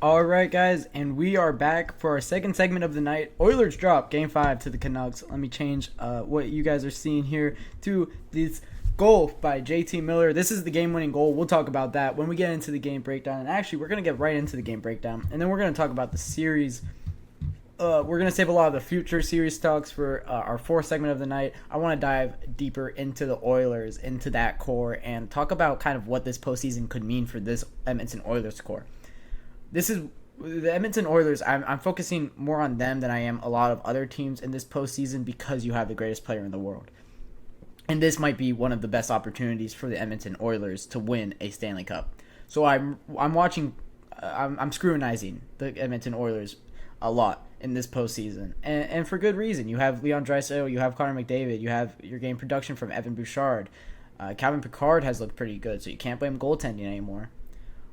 All right, guys, and we are back for our second segment of the night. Oilers drop Game 5 to the Canucks. Let me change what you guys are seeing here to this goal by JT Miller. This is the game-winning goal. We'll talk about that when we get into the game breakdown. And actually, we're going to get right into the game breakdown, and then we're going to talk about the series. We're going to save a lot of the future series talks for our fourth segment of the night. I want to dive deeper into the Oilers, into that core, and talk about kind of what this postseason could mean for this Edmonton Oilers core. This is the Edmonton Oilers. I'm focusing more on them than I am a lot of other teams in this postseason because you have the greatest player in the world. And this might be one of the best opportunities for the Edmonton Oilers to win a Stanley Cup. So I'm scrutinizing the Edmonton Oilers a lot in this postseason, and for good reason. You have Leon Draisaitl, you have Connor McDavid, you have your game production from Evan Bouchard. Calvin Pickard has looked pretty good, so you can't blame goaltending anymore.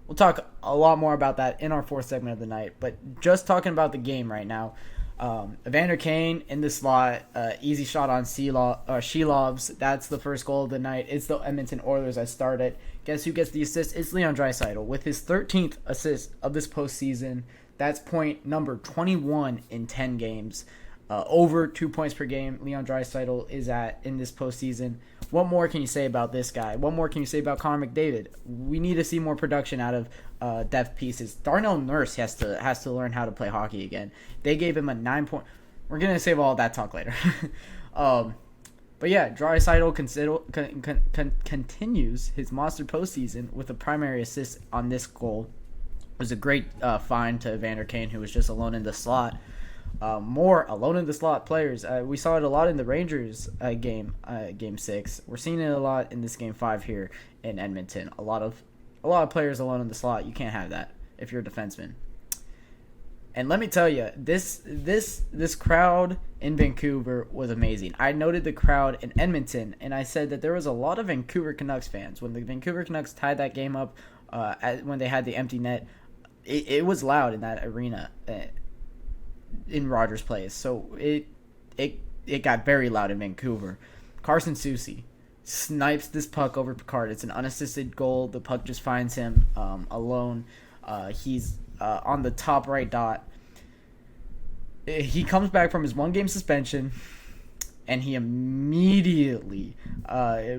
We'll talk a lot more about that in our fourth segment of the night, but just talking about the game right now. Evander Kane in the slot, easy shot on Shelov's. That's the first goal of the night. It's the Edmonton Oilers that started. Guess who gets the assist? It's Leon Draisaitl with his 13th assist of this postseason. That's point number 21 in 10 games. Over 2 points per game Leon Draisaitl is at in this postseason. What more can you say about this guy? What more can you say about Connor McDavid? We need to see more production out of depth pieces. Darnell Nurse has to learn how to play hockey again. They gave him a 9 point. We're gonna save all that talk later. But yeah, Draisaitl continues his monster postseason with a primary assist on this goal. It was a great find to Evander Kane, who was just alone in the slot. More alone in the slot players. We saw it a lot in the Rangers game 6. We're seeing it a lot in this game 5 here in Edmonton. A lot of players alone in the slot. You can't have that if you're a defenseman. And let me tell you, this crowd in Vancouver was amazing. I noted the crowd in Edmonton, and I said that there was a lot of Vancouver Canucks fans when the Vancouver Canucks tied that game up. When they had the empty net, it was loud in that arena. In Rogers Place, so it got very loud in Vancouver. Carson Soucy snipes this puck over Pickard. It's an unassisted goal. The puck just finds him alone. He's on the top right dot. He comes back from his 1-game suspension, and he immediately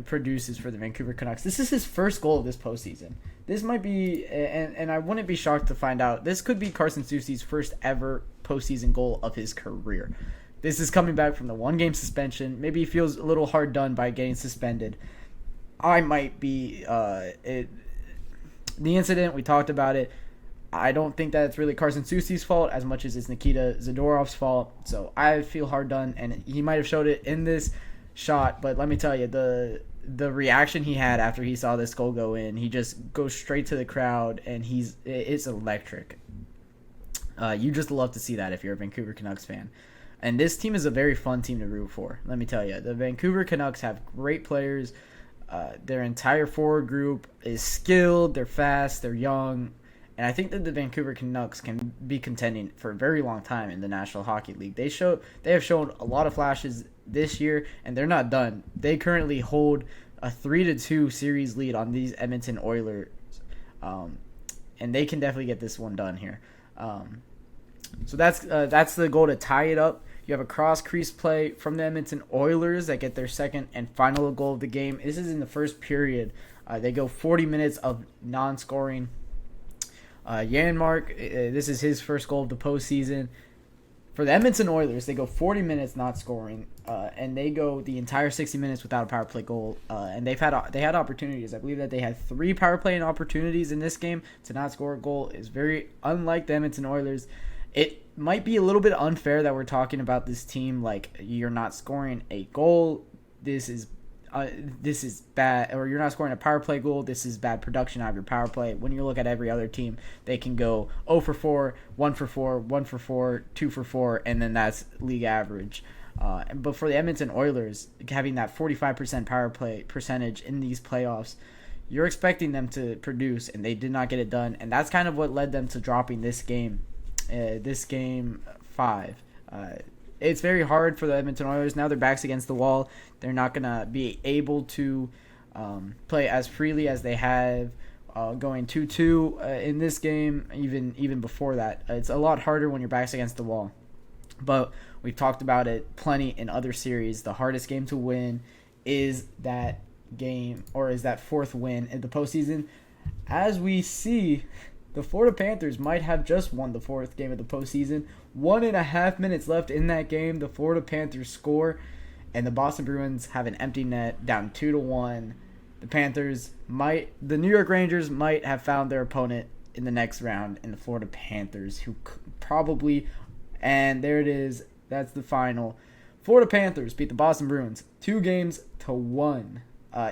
produces for the Vancouver Canucks. This is his first goal of this postseason. This might be, and I wouldn't be shocked to find out, this could be Carson Soucy's first ever postseason goal of his career. This is coming back from the 1-game suspension. Maybe he feels a little hard done by getting suspended. I might be, the incident, we talked about it. I don't think that it's really Carson Soucy's fault as much as it's Nikita Zadorov's fault. So I feel hard done, and he might have showed it in this shot, but let me tell you, the reaction he had after he saw this goal go in, he just goes straight to the crowd, and it's electric. You just love to see that if you're a Vancouver Canucks fan. And this team is a very fun team to root for, let me tell you. The Vancouver Canucks have great players. Their entire forward group is skilled, they're fast, they're young, and I think that the Vancouver Canucks can be contending for a very long time in the National Hockey League. They have shown a lot of flashes this year, and they're not done. They currently hold a 3-2 series lead on these Edmonton Oilers, and they can definitely get this one done here. So that's the goal, to tie it up. You have a cross-crease play from the Edmonton Oilers that get their second and final goal of the game. This is in the first period. They go 40 minutes of non-scoring. Janmark, this is his first goal of the postseason. For the Edmonton Oilers, they go 40 minutes not scoring, and they go the entire 60 minutes without a power play goal. And they had opportunities. I believe that they had 3 power play opportunities in this game to not score a goal. Is very unlike the Edmonton Oilers. It might be a little bit unfair that we're talking about this team like you're not scoring a goal. This is bad, or you're not scoring a power play goal. This is bad production out of your power play. When you look at every other team, they can go 0 for 4, 1 for 4, 1 for 4, 2 for 4, and then that's league average. But for the Edmonton Oilers, having that 45% power play percentage in these playoffs, you're expecting them to produce, and they did not get it done. And that's kind of what led them to dropping this game 5. It's very hard for the Edmonton Oilers. Now their back's against the wall. They're not going to be able to play as freely as they have going 2-2 in this game, even before that. It's a lot harder when your back's against the wall. But we've talked about it plenty in other series. The hardest game to win is that game, or is that fourth win in the postseason. As we see, the Florida Panthers might have just won the fourth game of the postseason. 1.5 minutes left in that game. The Florida Panthers score, and the Boston Bruins have an empty net, down 2-1. The New York Rangers might have found their opponent in the next round in the Florida Panthers, who probably, and there it is, that's the final. Florida Panthers beat the Boston Bruins 2-1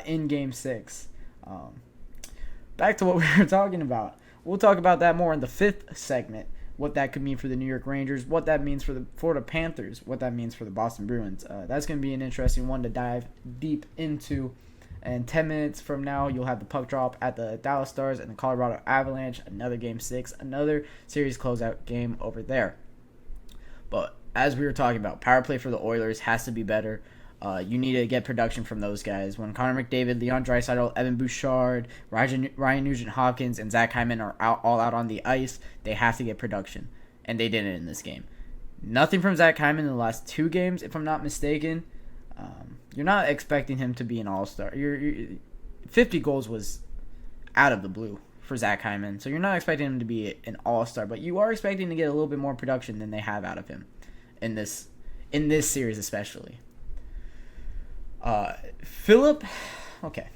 in Game 6. Back to what we were talking about. We'll talk about that more in the fifth segment, what that could mean for the New York Rangers, what that means for the Florida Panthers, what that means for the Boston Bruins. That's going to be an interesting one to dive deep into. And 10 minutes from now, you'll have the puck drop at the Dallas Stars and the Colorado Avalanche, another Game 6, another series closeout game over there. But as we were talking about, power play for the Oilers has to be better. You need to get production from those guys. When Connor McDavid, Leon Draisaitl, Evan Bouchard, Ryan Nugent-Hopkins, and Zach Hyman are all out on the ice, they have to get production. And they didn't in this game. Nothing from Zach Hyman in the last 2 games, if I'm not mistaken. You're not expecting him to be an all-star. 50 goals was out of the blue for Zach Hyman, so you're not expecting him to be an all-star, but you are expecting to get a little bit more production than they have out of him in this series especially. Philip, okay.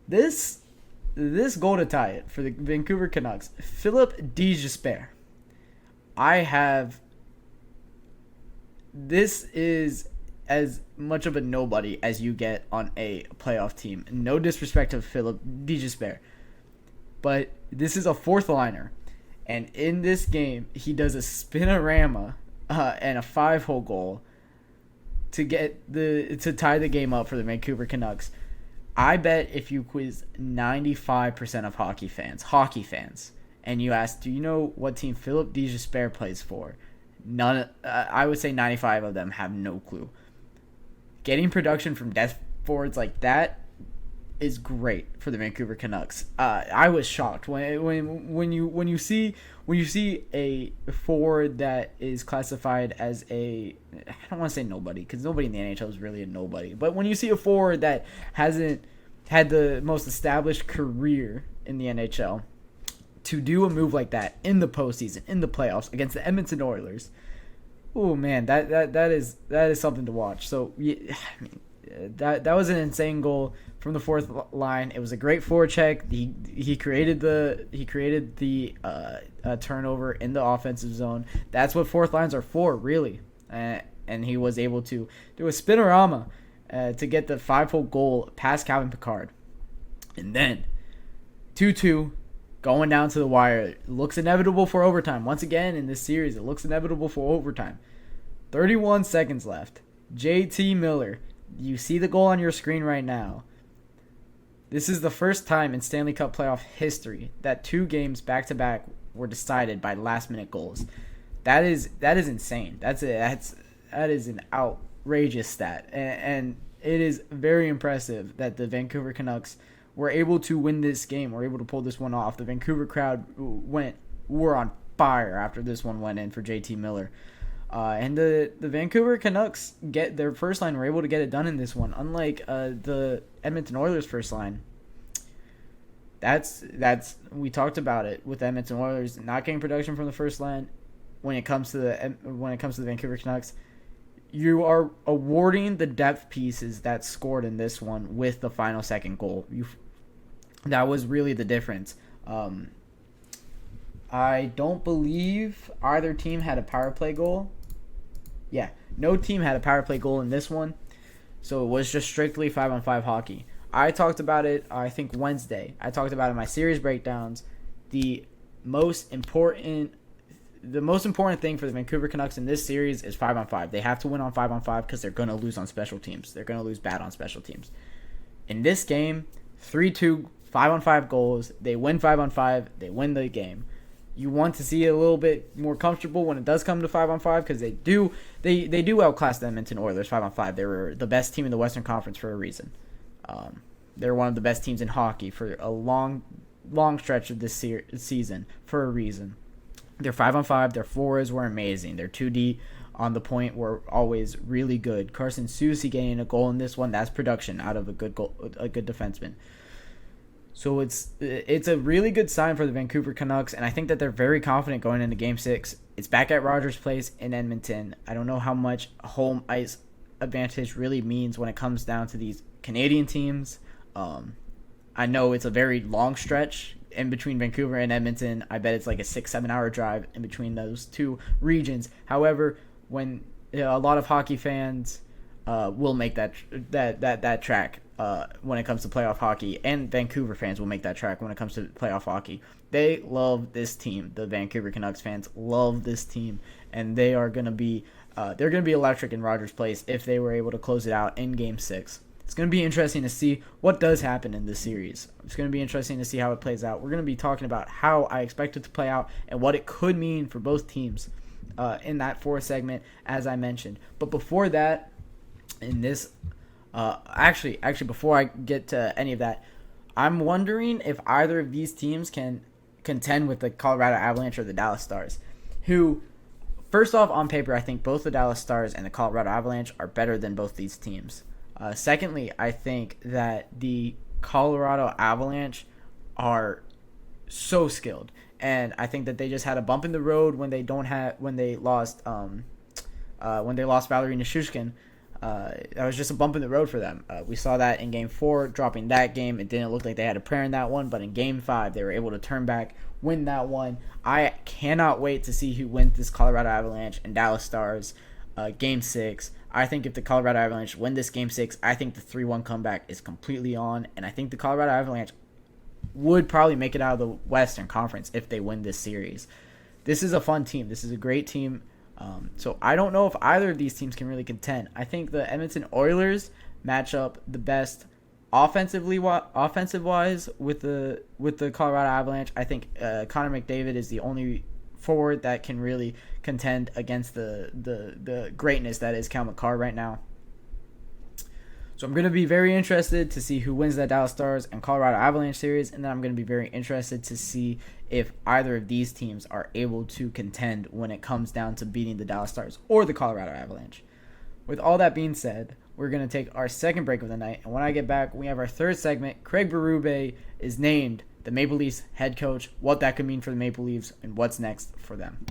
This goal to tie it for the Vancouver Canucks, Philip DeJesper. This is as much of a nobody as you get on a playoff team. No disrespect to Philip DeJesper, but this is a fourth liner, and in this game he does a spinorama and a 5-hole goal to tie the game up for the Vancouver Canucks. I bet if you quiz 95% of hockey fans, and you ask, do you know what team Philip DeJesper plays for? I would say 95 of them have no clue. Getting production from depth forwards like that is great for the Vancouver Canucks. I was shocked when you see a forward that is classified as I don't want to say nobody, because nobody in the NHL is really a nobody, but when you see a forward that hasn't had the most established career in the NHL to do a move like that in the postseason, in the playoffs against the Edmonton Oilers, oh man, that is something to watch. So yeah, I mean, that was an insane goal from the fourth line. It was a great forecheck. He created the turnover in the offensive zone. That's what fourth lines are for, really. And he was able to do a spinorama to get the 5-hole goal past Calvin Pickard. And then 2-2 going down to the wire. It looks inevitable for overtime. Once again in this series, it looks inevitable for overtime. 31 seconds left. JT Miller. You see the goal on your screen right now. This is the first time in Stanley Cup playoff history that 2 games back-to-back were decided by last-minute goals. That is insane. That is an outrageous stat, and it is very impressive that the Vancouver Canucks were able to win this game. Were able to pull this one off. The Vancouver crowd were on fire after this one went in for JT Miller. And the Vancouver Canucks get their first line, were able to get it done in this one. Unlike the Edmonton Oilers first line, that's we talked about it with Edmonton Oilers not getting production from the first line. When it comes to the Vancouver Canucks, you are awarding the depth pieces that scored in this one with the final second goal. That was really the difference. I don't believe either team had a power play goal. Yeah, no team had a power play goal in this one. So it was just strictly 5-on-5 hockey. I talked about it, I think, Wednesday. I talked about it in my series breakdowns. The most important thing for the Vancouver Canucks in this series is 5-on-5. They have to win on 5-on-5 because they're going to lose on special teams. They're going to lose bad on special teams. In this game, 3-2, 5-on-5 goals. They win 5-on-5. They win the game. You want to see it a little bit more comfortable when it does come to 5-on-5 because they do outclass the Edmonton Oilers 5-on-5. They were the best team in the Western Conference for a reason. They're one of the best teams in hockey for a long long stretch of this season for a reason. Their 5-on-5, their forwards were amazing. Their 2D on the point were always really good. Carson Soucy getting a goal in this one, that's production out of a good defenseman. So it's a really good sign for the Vancouver Canucks, and I think that they're very confident going into Game 6. It's back at Rogers Place in Edmonton. I don't know how much home ice advantage really means when it comes down to these Canadian teams. I know it's a very long stretch in between Vancouver and Edmonton. I bet it's like a 6-7 hour drive in between those two regions. However, when a lot of hockey fans will make that track when it comes to playoff hockey, and Vancouver fans will make that track when it comes to playoff hockey. They love this team. The Vancouver Canucks fans love this team, and they are going to be electric in Rogers Place if they were able to close it out in Game 6. It's going to be interesting to see what does happen in this series. It's going to be interesting to see how it plays out. We're going to be talking about how I expect it to play out and what it could mean for both teams in that fourth segment, as I mentioned. But before that, in this, actually, before I get to any of that, I'm wondering if either of these teams can contend with the Colorado Avalanche or the Dallas Stars, who, first off, on paper, I think both the Dallas Stars and the Colorado Avalanche are better than both these teams. Secondly, I think that the Colorado Avalanche are so skilled, and I think that they just had a bump in the road when they lost Valeri Nichushkin. That was just a bump in the road for them. We saw that in Game 4, dropping that game. It didn't look like they had a prayer in that one, but in Game 5, they were able to turn back, win that one. I cannot wait to see who wins this Colorado Avalanche and Dallas Stars Game 6. I think if the Colorado Avalanche win this Game 6, I think the 3-1 comeback is completely on, and I think the Colorado Avalanche would probably make it out of the Western Conference if they win this series. This is a fun team. This is a great team. So I don't know if either of these teams can really contend. I think the Edmonton Oilers match up the best offensive-wise with the Colorado Avalanche. I think Connor McDavid is the only forward that can really contend against the greatness that is Cale Makar right now. So I'm going to be very interested to see who wins that Dallas Stars and Colorado Avalanche series, and then I'm going to be very interested to see if either of these teams are able to contend when it comes down to beating the Dallas Stars or the Colorado Avalanche. With all that being said, we're going to take our second break of the night, and when I get back, we have our third segment. Craig Berube is named the Maple Leafs head coach, what that could mean for the Maple Leafs, and what's next for them.